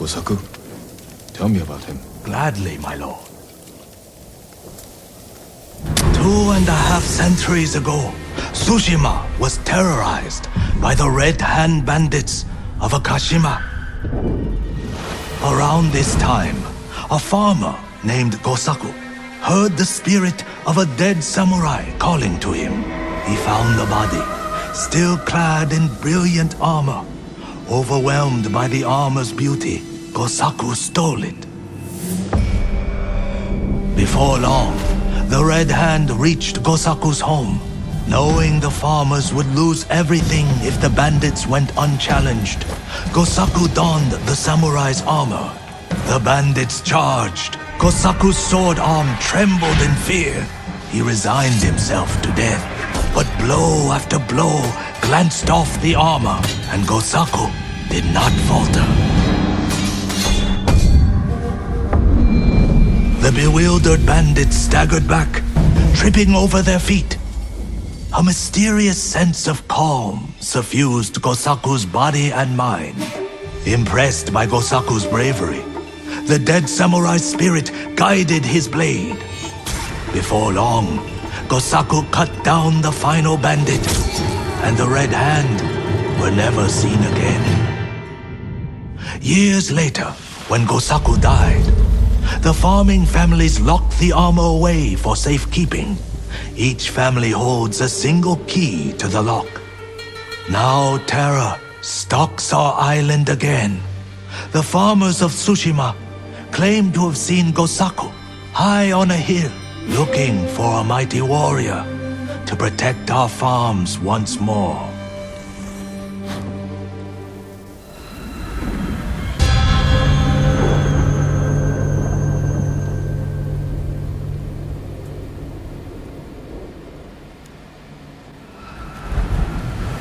Gosaku? Tell me about him. Gladly, my lord. 2.5 centuries ago, Tsushima was terrorized by the Red Hand bandits of Akashima. Around this time, a farmer named Gosaku heard the spirit of a dead samurai calling to him. He found the body, still clad in brilliant armor. Overwhelmed by the armor's beauty, Gosaku stole it. Before long, the Red Hand reached Gosaku's home. Knowing the farmers would lose everything if the bandits went unchallenged, Gosaku donned the samurai's armor. The bandits charged. Gosaku's sword arm trembled in fear. He resigned himself to death, but blow after blow glanced off the armor, and Gosaku did not falter. The bewildered bandits staggered back, tripping over their feet. A mysterious sense of calm suffused Gosaku's body and mind. Impressed by Gosaku's bravery, the dead samurai's spirit guided his blade. Before long, Gosaku cut down the final bandit, and the Red Hand were never seen again. Years later, when Gosaku died, the farming families locked the armor away for safekeeping. Each family holds a single key to the lock. Now terror stalks our island again. The farmers of Tsushima claim to have seen Gosaku high on a hill, looking for a mighty warrior to protect our farms once more.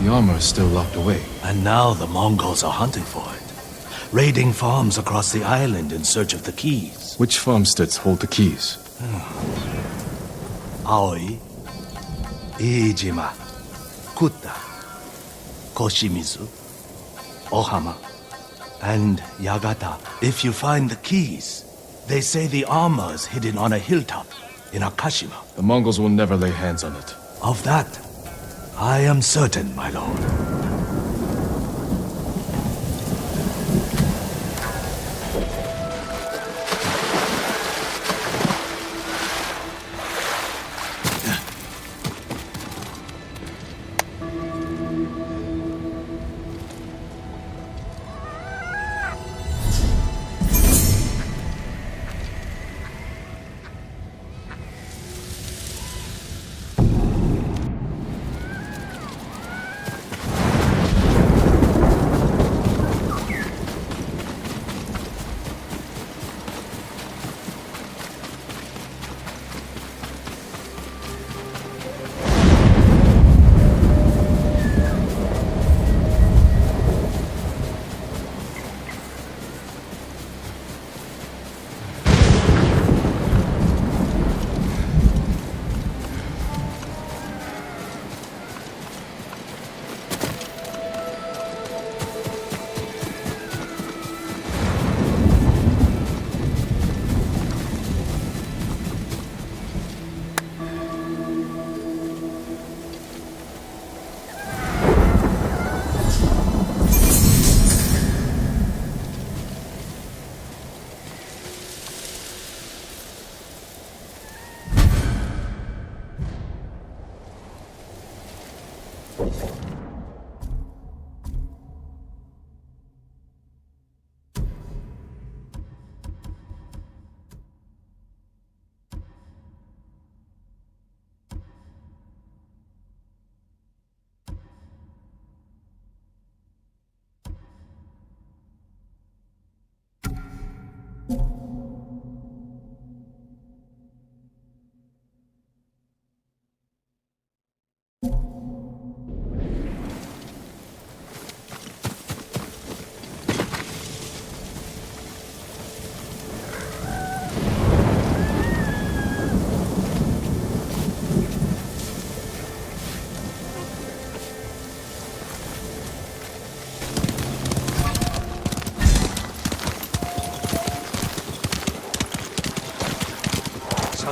The armor is still locked away. And now the Mongols are hunting for it, raiding farms across the island in search of the keys. Which farmsteads hold the keys? Aoi, Iijima, Kuta, Koshimizu, Ohama, and Yagata. If you find the keys, they say the armor is hidden on a hilltop in Akashima. The Mongols will never lay hands on it. Of that, I am certain, my lord.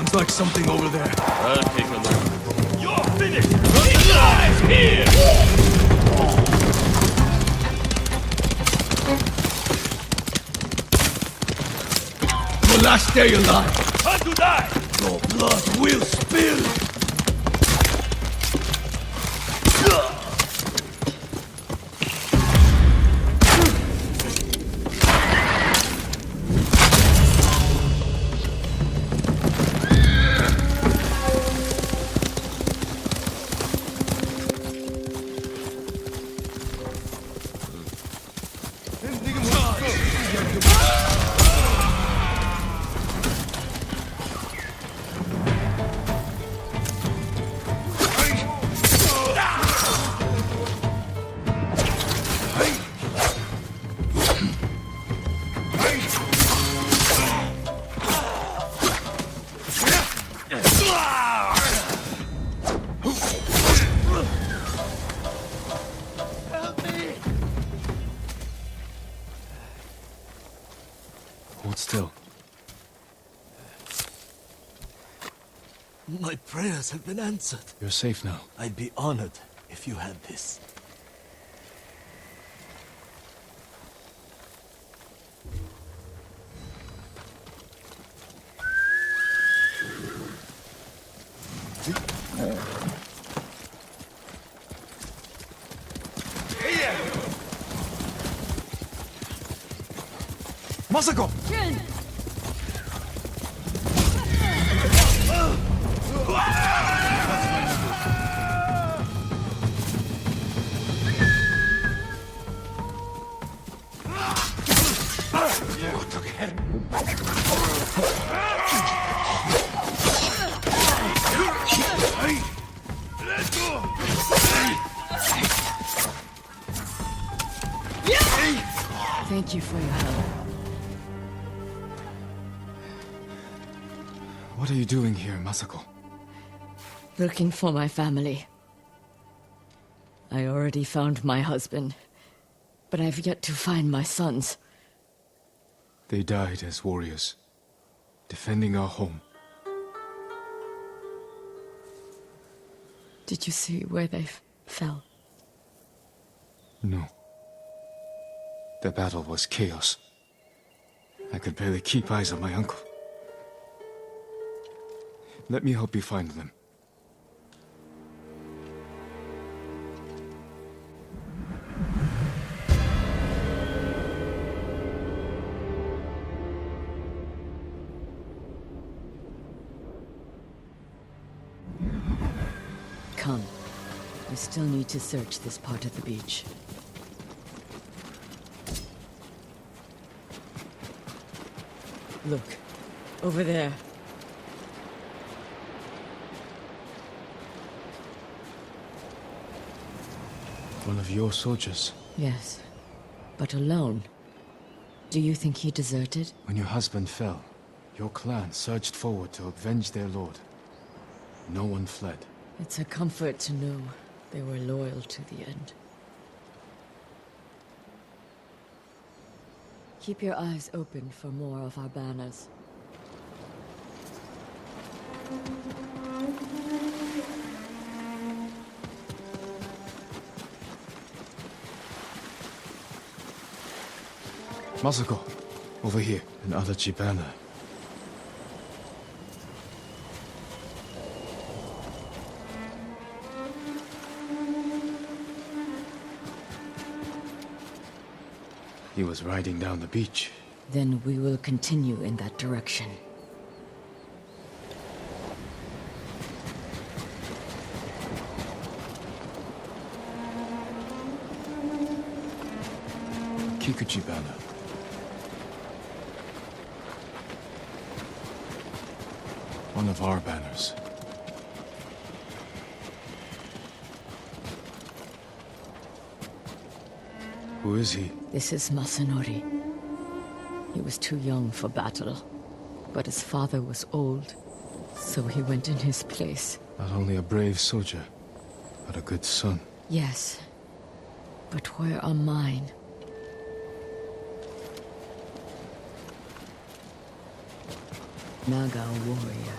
Sounds like something over there. I'll take a look. You're finished! Keep your eyes here! Your last day alive. Time to die! Your blood will spill. Hold still. My prayers have been answered. You're safe now. I'd be honored if you had this. Masako! Thank you for your help. What are you doing here, Masako? Looking for my family. I already found my husband, but I've yet to find my sons. They died as warriors, defending our home. Did you see where they fell? No. The battle was chaos. I could barely keep eyes on my uncle. Let me help you find them. Come. I still need to search this part of the beach. Look. Over there. One of your soldiers. Yes. But alone. Do you think he deserted? When your husband fell, your clan surged forward to avenge their lord. No one fled. It's a comfort to know they were loyal to the end. Keep your eyes open for more of our banners. Masako, over here, an Adachi banner. He was riding down the beach. Then we will continue in that direction. Kikuchi banner. One of our banners. Who is he? This is Masanori. He was too young for battle, but his father was old, so he went in his place. Not only a brave soldier, but a good son. Yes, but where are mine? Naga warrior.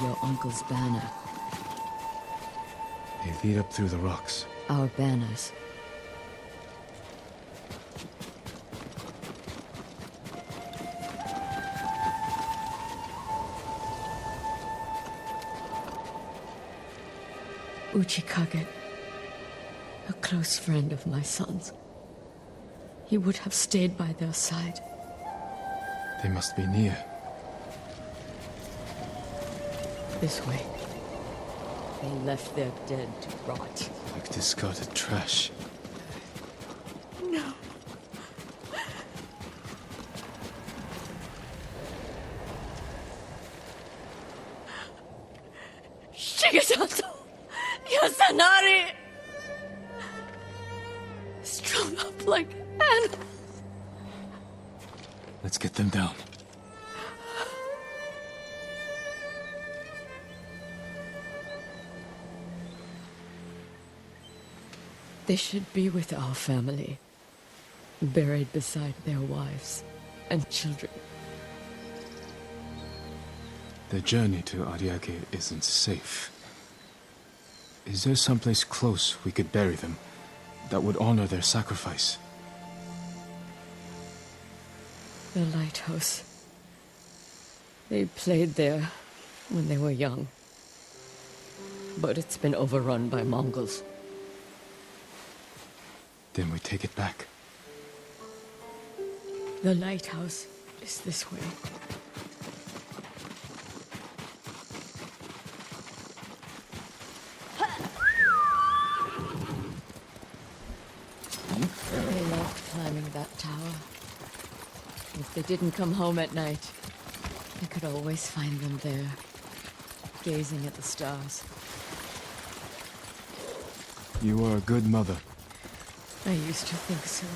your uncle's banner. They lead up through the rocks. Our banners. Uchikage, a close friend of my son's. He would have stayed by their side. They must be near. This way. They left their dead to rot. Like discarded trash. No. Shigesato! Yasanari! Strung up like animals. Let's get them down. They should be with our family, buried beside their wives and children. The journey to Ariake isn't safe. Is there someplace close we could bury them that would honor their sacrifice? The lighthouse. They played there when they were young. But it's been overrun by Mongols. Then we take it back. The lighthouse is this way. They loved climbing that tower. If they didn't come home at night, I could always find them there, gazing at the stars. You are a good mother. I used to think so,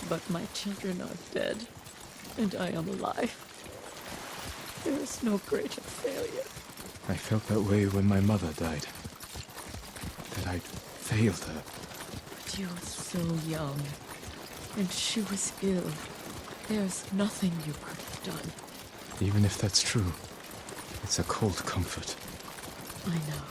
but my children are dead, and I am alive. There is no greater failure. I felt that way when my mother died. That I'd failed her. But you were so young, and she was ill. There's nothing you could have done. Even if that's true, it's a cold comfort. I know.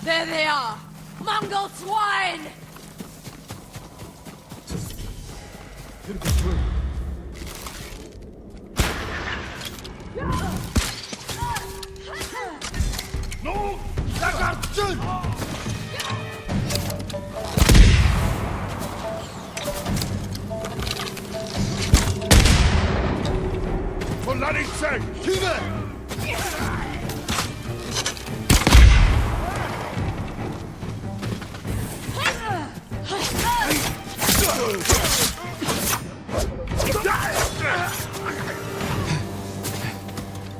There they are! Mongol swine! No! Lagartine! Polarice! Kive!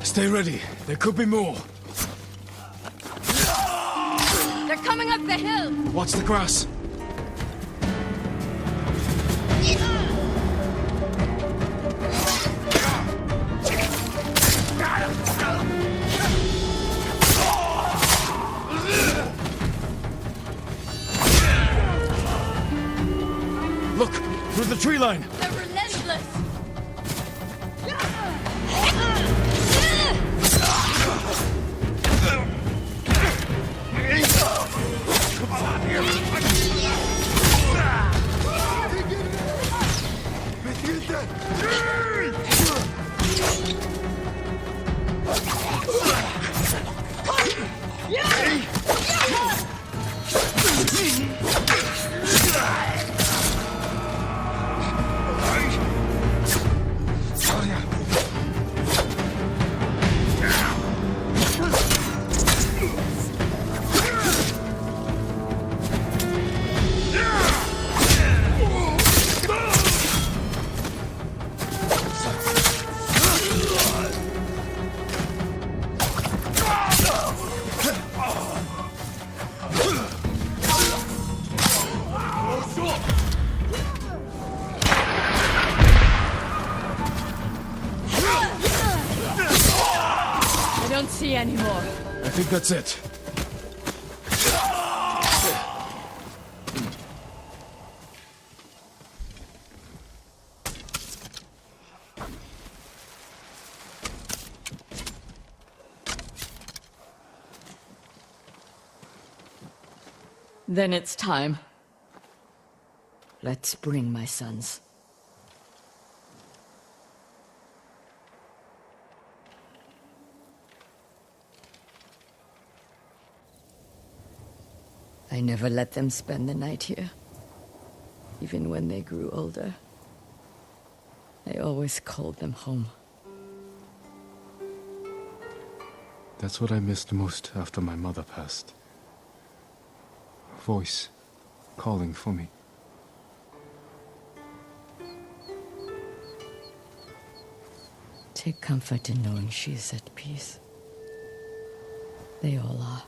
Stay ready. There could be more. They're coming up the hill! Watch the grass. Look! Through the tree line! They're relentless! more. I think that's it. Then it's time. Let's bring my sons. I never let them spend the night here, even when they grew older. I always called them home. That's what I missed most after my mother passed. A voice calling for me. Take comfort in knowing she's at peace. They all are.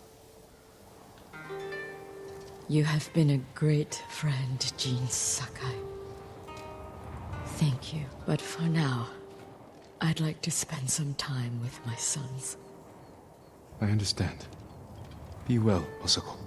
You have been a great friend, Jean Sakai. Thank you. But for now, I'd like to spend some time with my sons. I understand. Be well, Osako.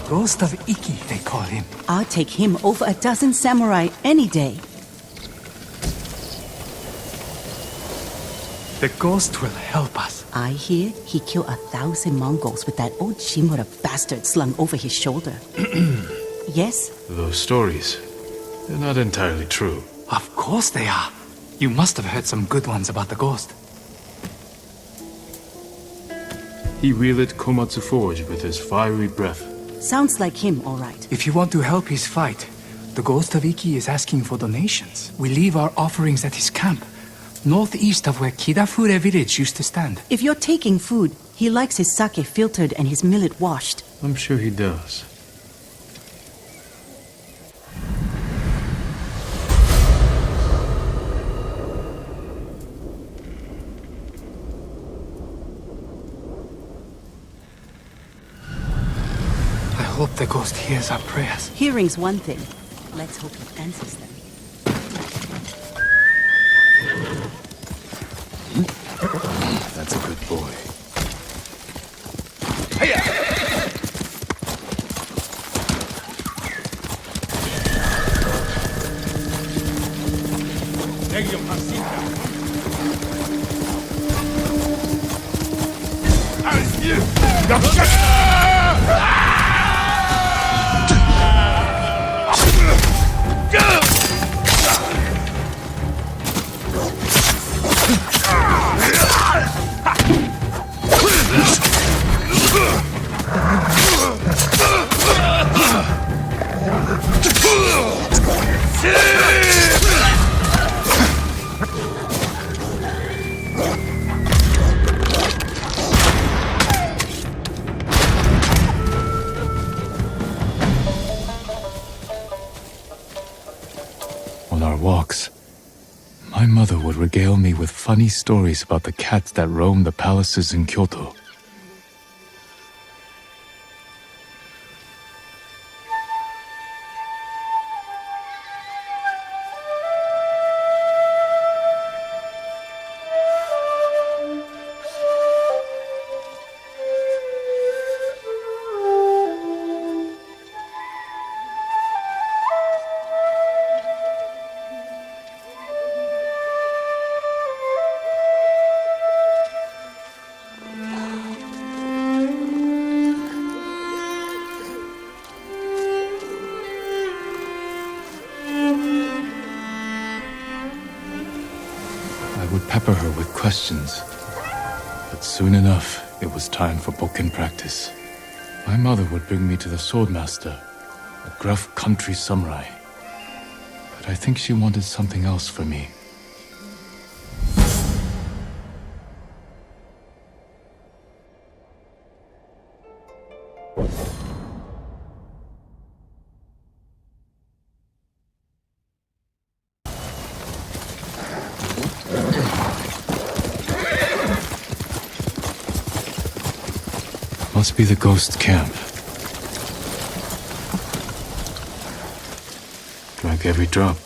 Ghost of Iki, they call him. I'll take him over a dozen samurai any day. The ghost will help us. I hear he killed 1,000 Mongols with that old Shimura bastard slung over his shoulder. Yes? Those stories, they're not entirely true. Of course they are. You must have heard some good ones about the ghost. He relit Komatsu Forge with his fiery breath. Sounds like him, all right. If you want to help his fight, the ghost of Iki is asking for donations. We leave our offerings at his camp, northeast of where Kidafure village used to stand. If you're taking food, he likes his sake filtered and his millet washed. I'm sure he does. I hope the ghost hears our prayers. Hearing's one thing. Let's hope he answers them. That's a good boy. On our walks, my mother would regale me with funny stories about the cats that roam the palaces in Kyoto. would pepper her with questions. But soon enough, it was time for bokken practice. My mother would bring me to the swordmaster, a gruff country samurai. But I think she wanted something else for me. Must be the ghost camp. Drank every drop.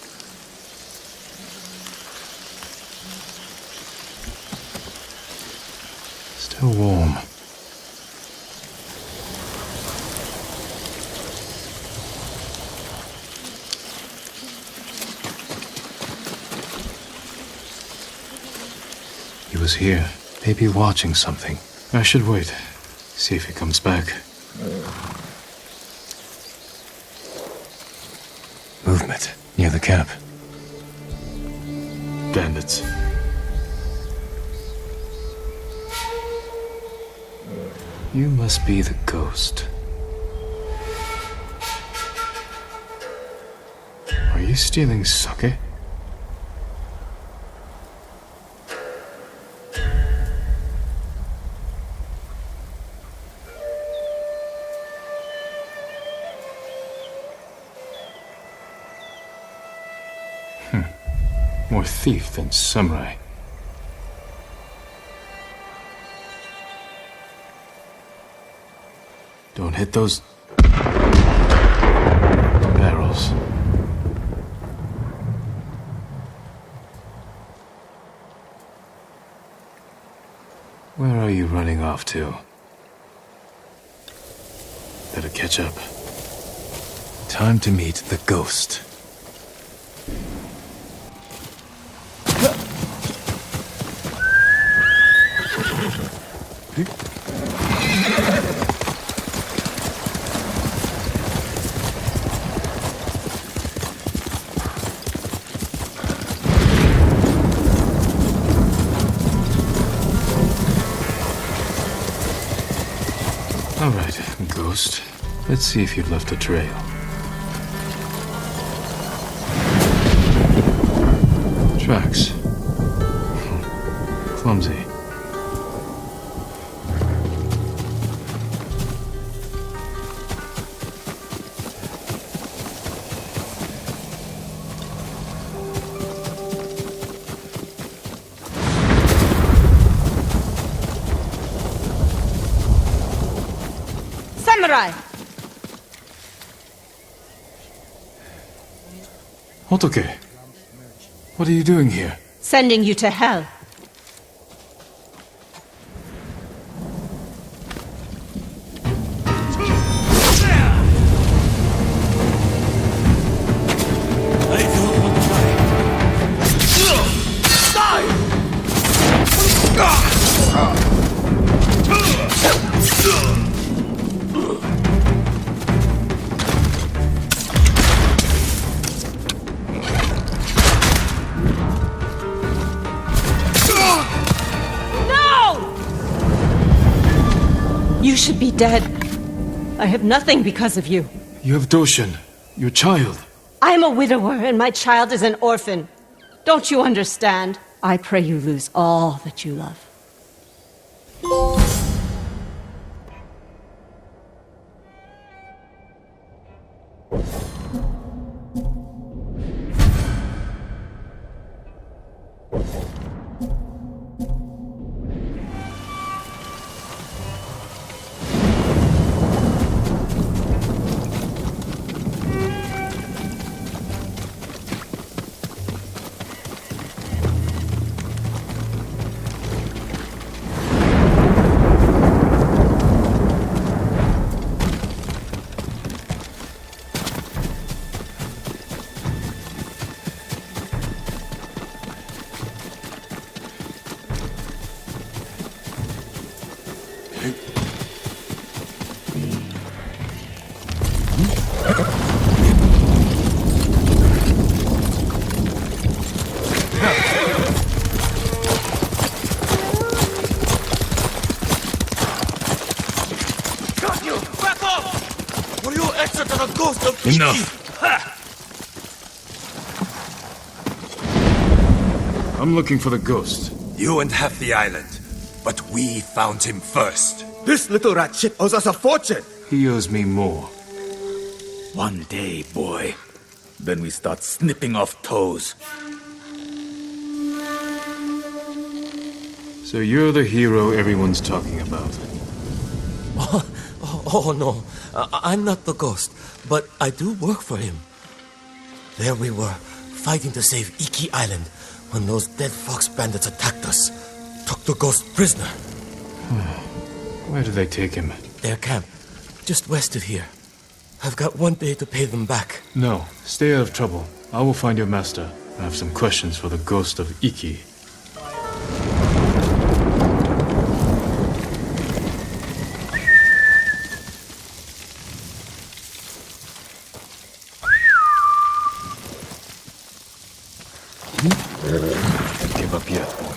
Still warm. He was here, maybe watching something. I should wait. See if he comes back. Movement near the camp. Bandits. You must be the ghost. Are you stealing sake? More thief than samurai. Don't hit those barrels. Where are you running off to? Better catch up. Time to meet the ghost. All right, ghost. Let's see if you've left a trail. Tracks. Clumsy. Samurai! Hotoke, what are you doing here? Sending you to hell. You should be dead. I have nothing because of you. You have Doshin, your child. I am a widower and my child is an orphan. Don't you understand? I pray you lose all that you love. Enough! I'm looking for the ghost. You and half the island, but we found him first. This little rat shit owes us a fortune. He owes me more. One day, boy. Then we start snipping off toes. So you're the hero everyone's talking about. Oh no, I'm not the ghost, but I do work for him. There we were, fighting to save Iki Island, when those dead fox bandits attacked us. Took the ghost prisoner. Where did they take him? Their camp, just west of here. I've got 1 day to pay them back. No, stay out of trouble. I will find your master. I have some questions for the ghost of Iki. Don't give up yet, boy.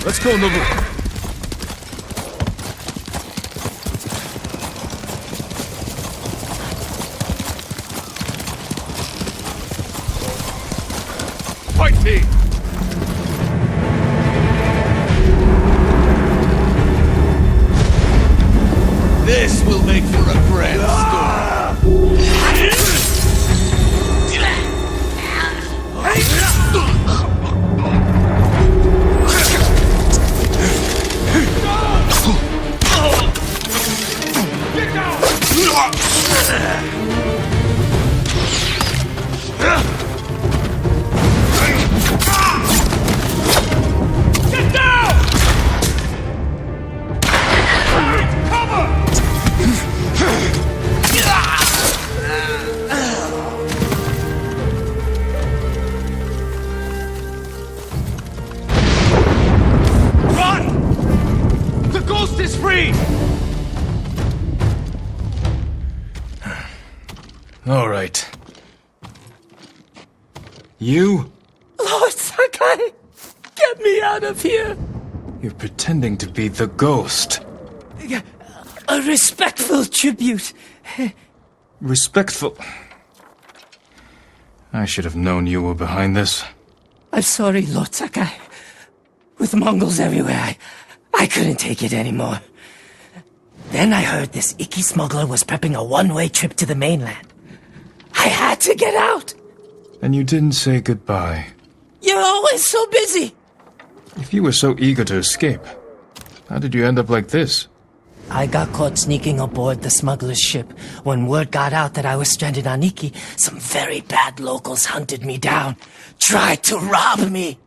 Let's go, Nobu. Fight me! This will make for a grand story. Get down! Cover! Run! The ghost is free! All right. You? Lord Sakai, get me out of here. You're pretending to be the ghost. A respectful tribute. Respectful. I should have known you were behind this. I'm sorry, Lord Sakai. With Mongols everywhere, I couldn't take it anymore. Then I heard this Iki smuggler was prepping a one-way trip to the mainland. I had to get out. And you didn't say goodbye. You're always so busy. If you were so eager to escape, how did you end up like this? I got caught sneaking aboard the smuggler's ship. When word got out that I was stranded on Iki, some very bad locals hunted me down, tried to rob me.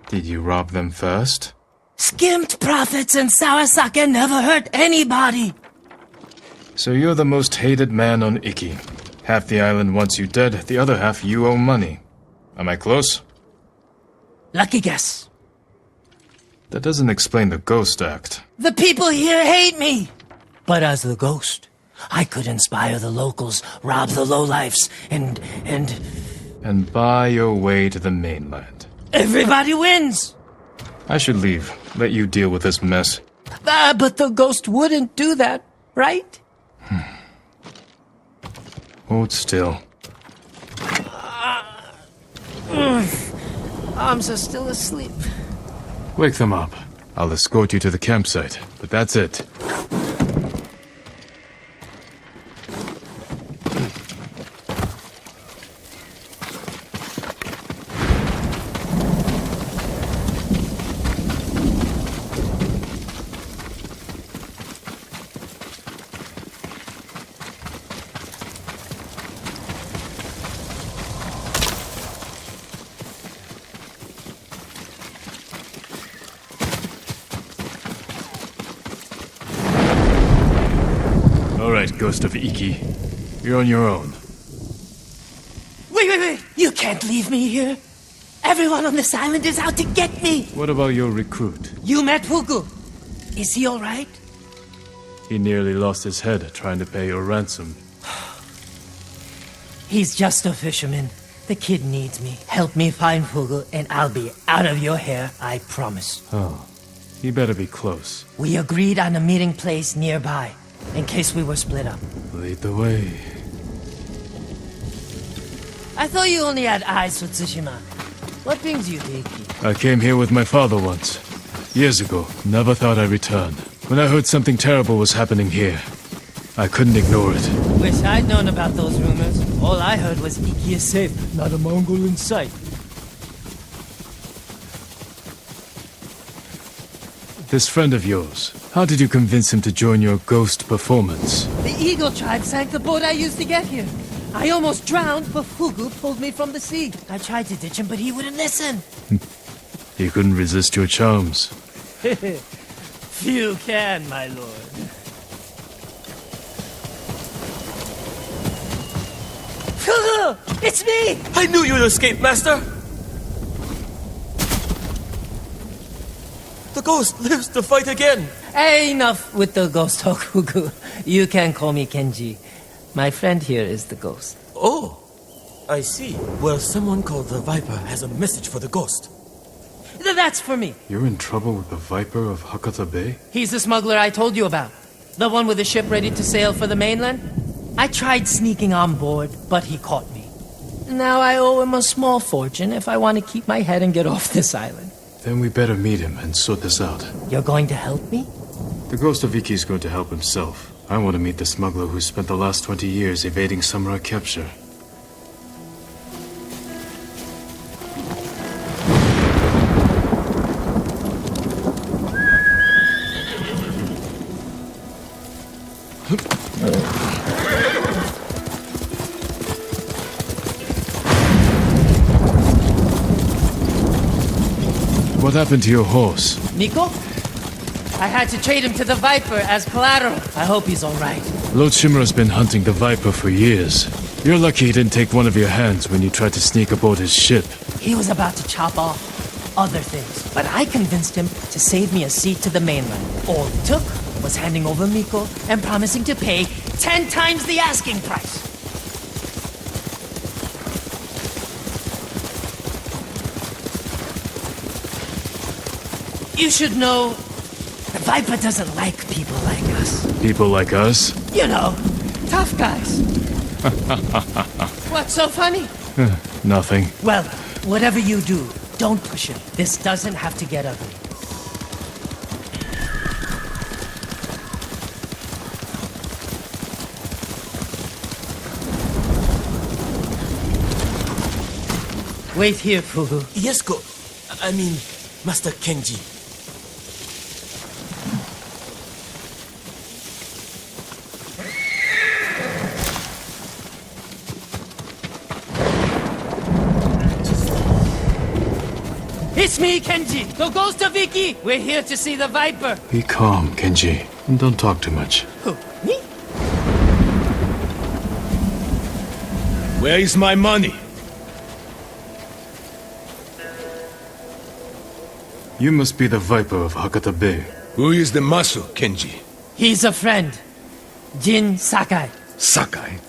Did you rob them first? Skimmed profits and Sawasaka never hurt anybody. So you're the most hated man on Iki. Half the island wants you dead, the other half you owe money. Am I close? Lucky guess. That doesn't explain the ghost act. The people here hate me. But as the ghost, I could inspire the locals, rob the lowlifes, and... And buy your way to the mainland. Everybody wins. I should leave. Let you deal with this mess. But the ghost wouldn't do that, right? Hold still. Arms are still asleep. Wake them up. I'll escort you to the campsite, but that's it. Ghost of Iki. You're on your own. Wait. You can't leave me here. Everyone on this island is out to get me. What about your recruit? You met Fugu. Is he all right? He nearly lost his head trying to pay your ransom. He's just a fisherman. The kid needs me. Help me find Fugu and I'll be out of your hair, I promise. Oh. He better be close. We agreed on a meeting place nearby, in case we were split up. Lead the way. I thought you only had eyes for Tsushima. What brings you to Iki? I came here with my father once. Years ago. Never thought I'd return. When I heard something terrible was happening here, I couldn't ignore it. Wish I'd known about those rumors. All I heard was Iki is safe, not a Mongol in sight. This friend of yours, how did you convince him to join your ghost performance? The Eagle tribe sank the boat I used to get here. I almost drowned, but Fugu pulled me from the sea. I tried to ditch him, but he wouldn't listen. He couldn't resist your charms. Few can, my lord. Fugu! It's me! I knew you'd escape, Master! The ghost lives to fight again! Hey, enough with the ghost talk, Fugu. You can call me Kenji. My friend here is the ghost. Oh, I see. Well, someone called the Viper has a message for the ghost. That's for me. You're in trouble with the Viper of Hakata Bay? He's the smuggler I told you about. The one with the ship ready to sail for the mainland. I tried sneaking on board, but he caught me. Now I owe him a small fortune if I want to keep my head and get off this island. Then we better meet him and sort this out. You're going to help me? The ghost of Iki is going to help himself. I want to meet the smuggler who spent the last 20 years evading samurai capture. What happened to your horse? Nico? I had to trade him to the Viper as collateral. I hope he's alright. Lord Shimura's been hunting the Viper for years. You're lucky he didn't take one of your hands when you tried to sneak aboard his ship. He was about to chop off other things, but I convinced him to save me a seat to the mainland. All it took was handing over Miko and promising to pay 10 times the asking price. You should know, the Viper doesn't like people like us. People like us? You know, tough guys. What's so funny? Nothing. Well, whatever you do, don't push him. This doesn't have to get ugly. Wait here, Fugu. Yes, I mean, Master Kenji. It's me, Kenji, the ghost of Iki. We're here to see the Viper. Be calm, Kenji, and don't talk too much. Who, me? Where is my money? You must be the Viper of Hakata Bay. Who is the muscle, Kenji? He's a friend. Jin Sakai. Sakai.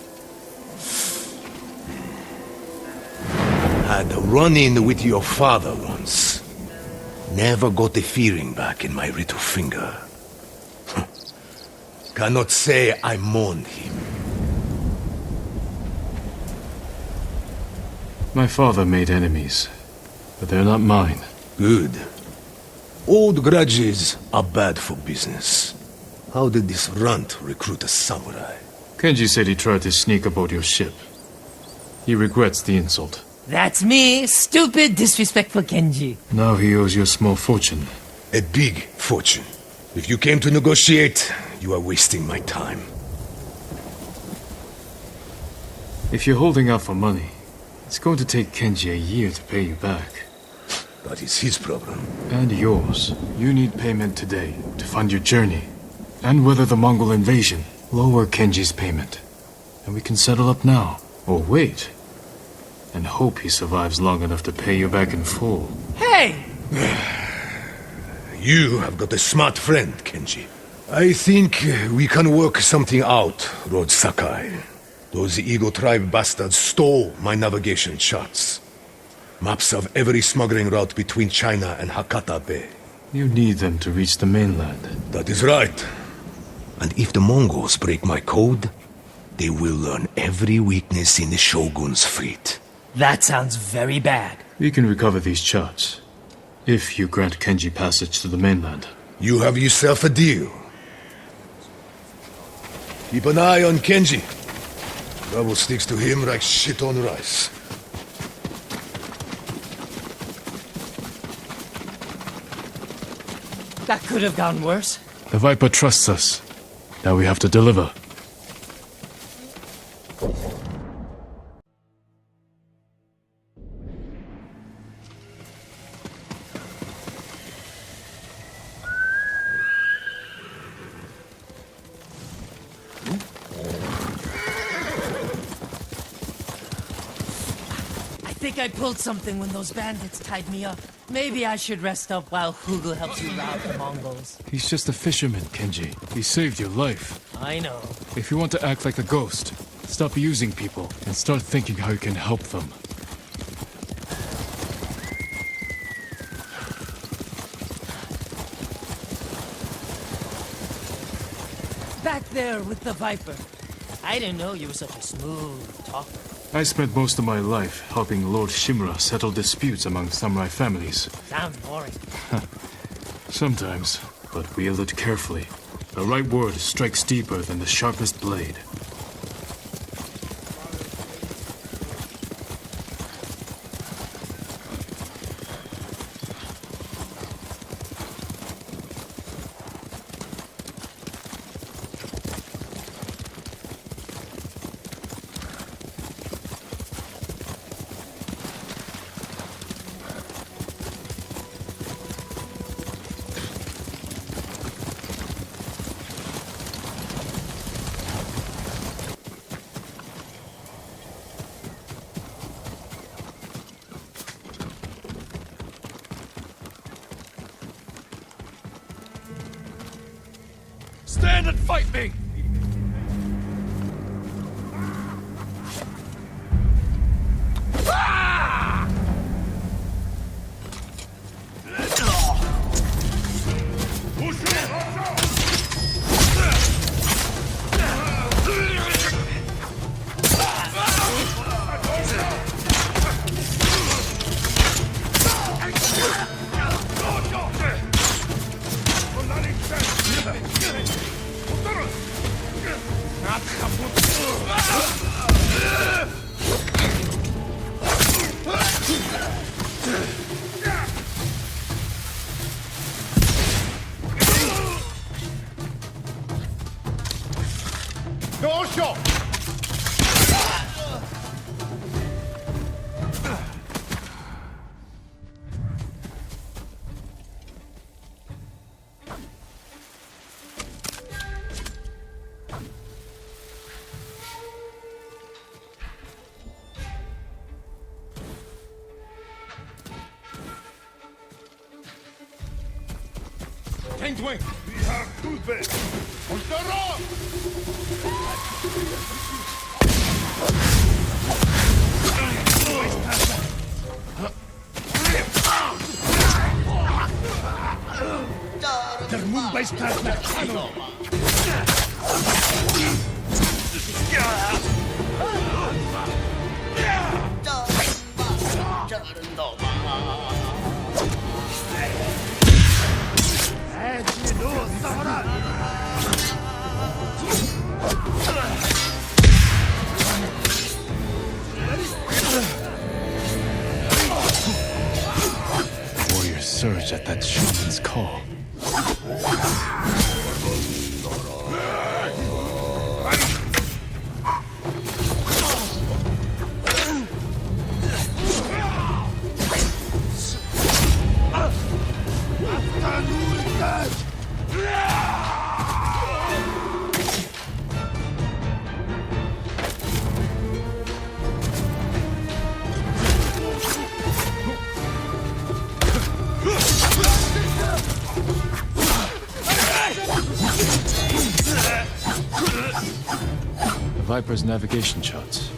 Had a run-in with your father once. Never got the feeling back in my little finger. Cannot say I mourned him. My father made enemies, but they're not mine. Good. Old grudges are bad for business. How did this runt recruit a samurai? Kenji said he tried to sneak aboard your ship. He regrets the insult. That's me, stupid, disrespectful Kenji. Now he owes you a small fortune. A big fortune. If you came to negotiate, you are wasting my time. If you're holding out for money, it's going to take Kenji a year to pay you back. That is his problem. And yours. You need payment today to fund your journey. And weather the Mongol invasion. Lower Kenji's payment. And we can settle up now. Or wait. And hope he survives long enough to pay you back in full. Hey! You have got a smart friend, Kenji. I think we can work something out, Lord Sakai. Those Eagle Tribe bastards stole my navigation charts. Maps of every smuggling route between China and Hakata Bay. You need them to reach the mainland. That is right. And if the Mongols break my code, they will learn every weakness in the Shogun's fleet. That sounds very bad. We can recover these charts, if you grant Kenji passage to the mainland. You have yourself a deal. Keep an eye on Kenji. Trouble sticks to him like shit on rice. That could have gone worse. The Viper trusts us. Now we have to deliver. I think I pulled something when those bandits tied me up. Maybe I should rest up while Hugo helps you rout the Mongols. He's just a fisherman, Kenji. He saved your life. I know. If you want to act like a ghost, stop using people and start thinking how you can help them. Back there with the Viper. I didn't know you were such a smooth talker. I spent most of my life helping Lord Shimura settle disputes among samurai families. Sounds boring. Sometimes, but wield it carefully. The right word strikes deeper than the sharpest blade. Stand and fight me! Wing! We have movement! On the rock! Der Mumbai-Straße Kano! Warriors surge at that shaman's call. Viper's navigation charts.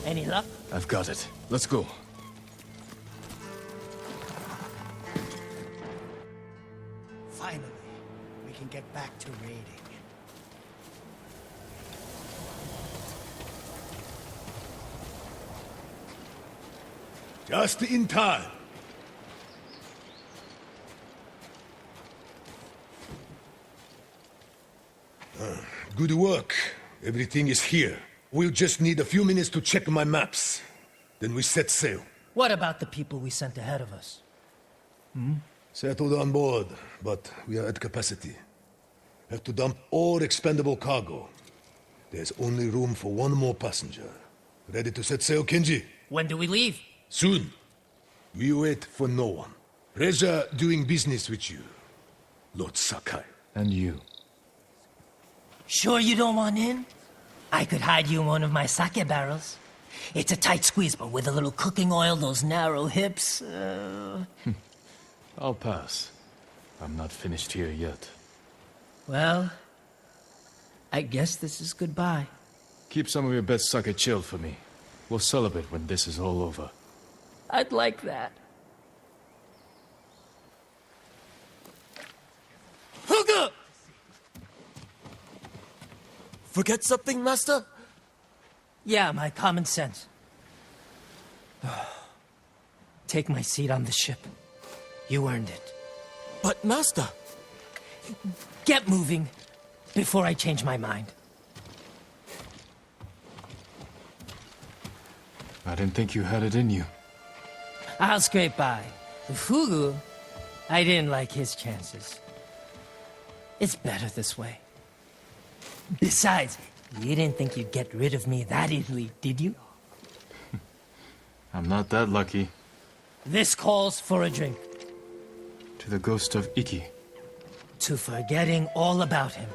Any luck? I've got it. Let's go. Finally, we can get back to raiding. Just in time. Good work. Everything is here. We'll just need a few minutes to check my maps. Then we set sail. What about the people we sent ahead of us? Settled on board, but we are at capacity. Have to dump all expendable cargo. There's only room for one more passenger. Ready to set sail, Kenji? When do we leave? Soon. We wait for no one. Pleasure doing business with you, Lord Sakai. And you. Sure you don't want in? I could hide you in one of my sake barrels. It's a tight squeeze, but with a little cooking oil, those narrow hips... I'll pass. I'm not finished here yet. Well, I guess this is goodbye. Keep some of your best sake chilled for me. We'll celebrate when this is all over. I'd like that. Huga! Forget something, Master? Yeah, my common sense. Take my seat on the ship. You earned it. But, Master... Get moving before I change my mind. I didn't think you had it in you. I'll scrape by. Fugu, I didn't like his chances. It's better this way. Besides, you didn't think you'd get rid of me that easily, did you? I'm not that lucky. This calls for a drink. To the ghost of Iki. To forgetting all about him.